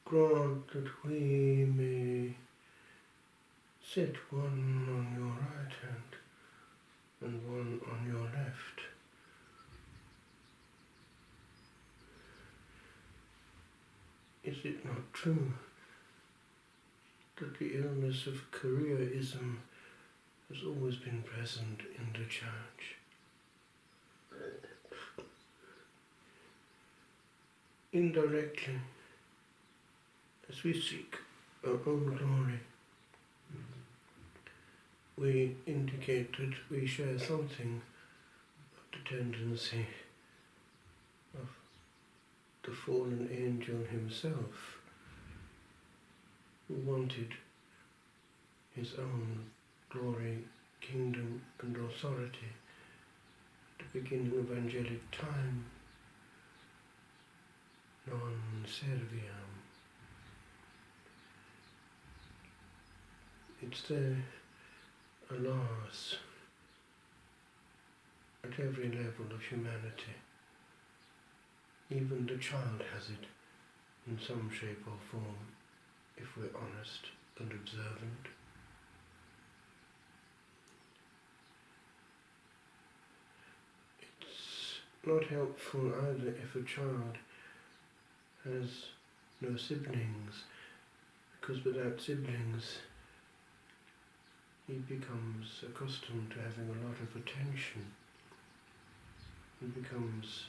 grant that we may sit one on your right hand and one on your left. Is it not true that the illness of careerism has always been present in the Church? Indirectly, as we seek our own glory, we indicate that we share something of the tendency of the fallen angel himself, who wanted his own glory, kingdom and authority at the beginning of angelic time, non serviam. It's there, alas, at every level of humanity. Even the child has it in some shape or form, if we're honest and observant. It's not helpful either if a child has no siblings, because without siblings he becomes accustomed to having a lot of attention and becomes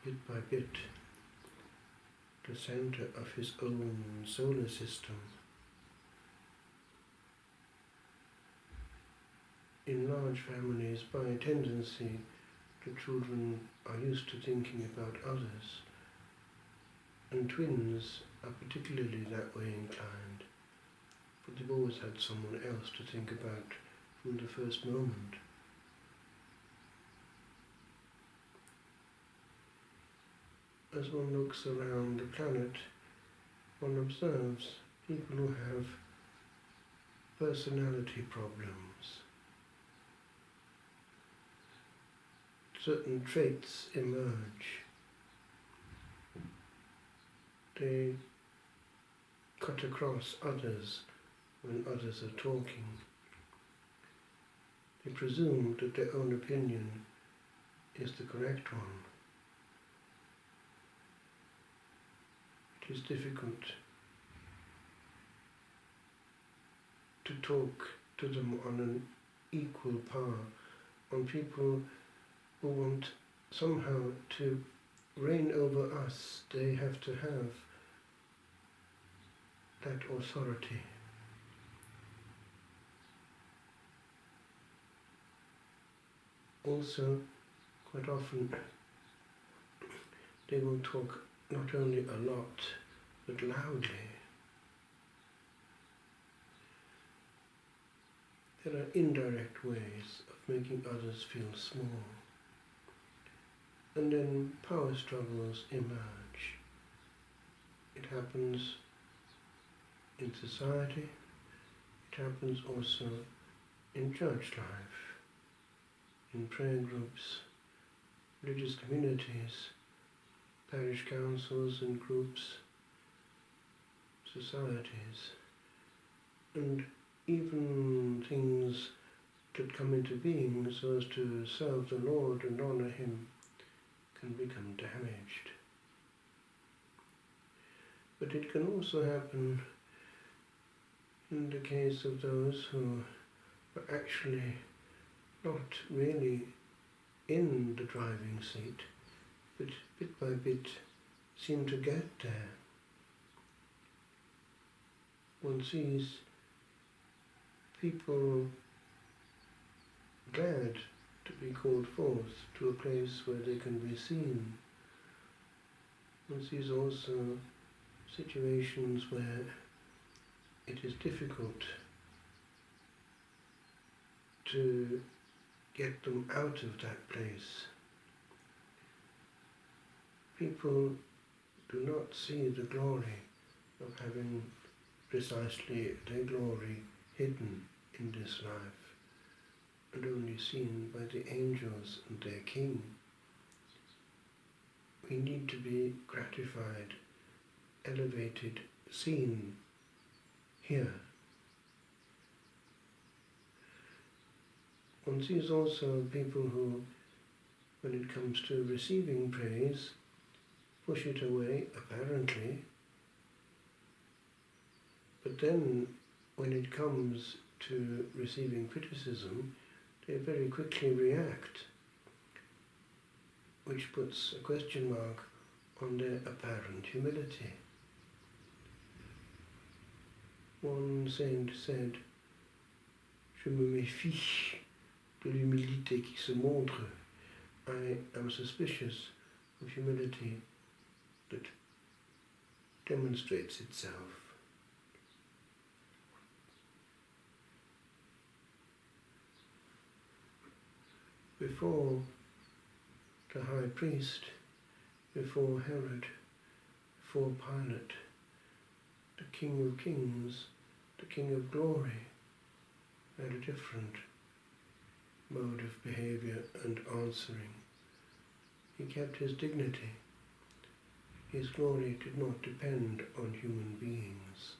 bit by bit the center of his own solar system. In large families, by tendency, the children are used to thinking about others, and twins are particularly that way inclined, but they've always had someone else to think about from the first moment. As one looks around the planet, one observes people who have personality problems. Certain traits emerge. They cut across others when others are talking. They presume that their own opinion is the correct one. It is difficult to talk to them on an equal par, on people who want somehow to reign over us. They have to have that authority. Also, quite often, they will talk not only a lot, but loudly. There are indirect ways of making others feel small. And then power struggles emerge. It happens in society, it happens also in church life, in prayer groups, religious communities, parish councils and groups, societies, and even things that come into being so as to serve the Lord and honor Him can become damaged. But it can also happen in the case of those who are actually not really in the driving seat, but bit by bit seem to get there. One sees people glad to be called forth to a place where they can be seen. One sees also situations where it is difficult to get them out of that place. People do not see the glory of having precisely their glory hidden in this life and only seen by the angels and their King. We need to be gratified, elevated seen here. One sees also people who, when it comes to receiving praise, push it away, apparently, but then when it comes to receiving criticism, they very quickly react, which puts a question mark on their apparent humility. One saint said, "Je me méfie de l'humilité qui se montre." I am suspicious of humility that demonstrates itself. Before the high priest, before Herod, before Pilate, the King of Kings, the King of Glory, had a different mode of behavior and answering. He kept his dignity. His glory did not depend on human beings,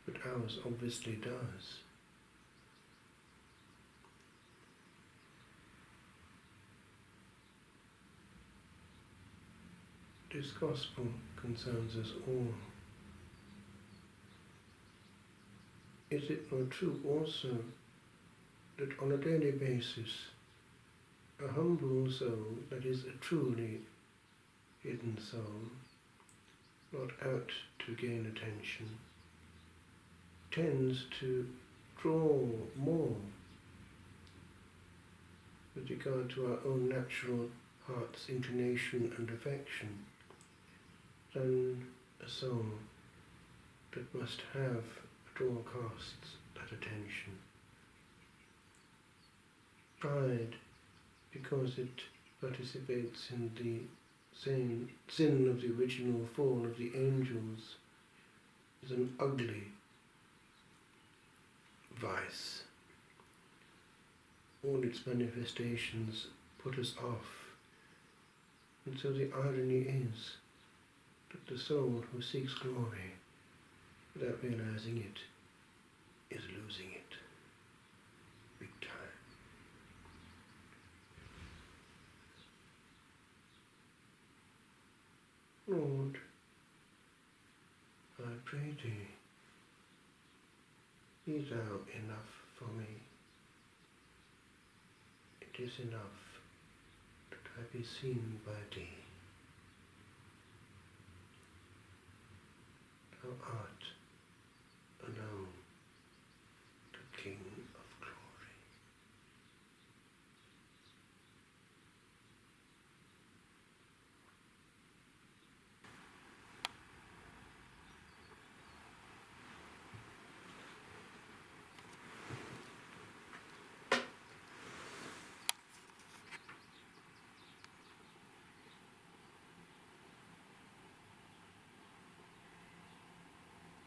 but ours obviously does. This gospel concerns us all. Is it not true also that on a daily basis, a humble soul, that is a truly hidden soul, not out to gain attention, tends to draw more with regard to our own natural heart's inclination and affection than a soul that must have at all costs that attention. Pride, because it participates in the same sin of the original fall of the angels, is an ugly vice. All its manifestations put us off. And so the irony is that the soul who seeks glory without realizing it is losing it big time. Lord, I pray thee, be thou enough for me. It is enough that I be seen by thee.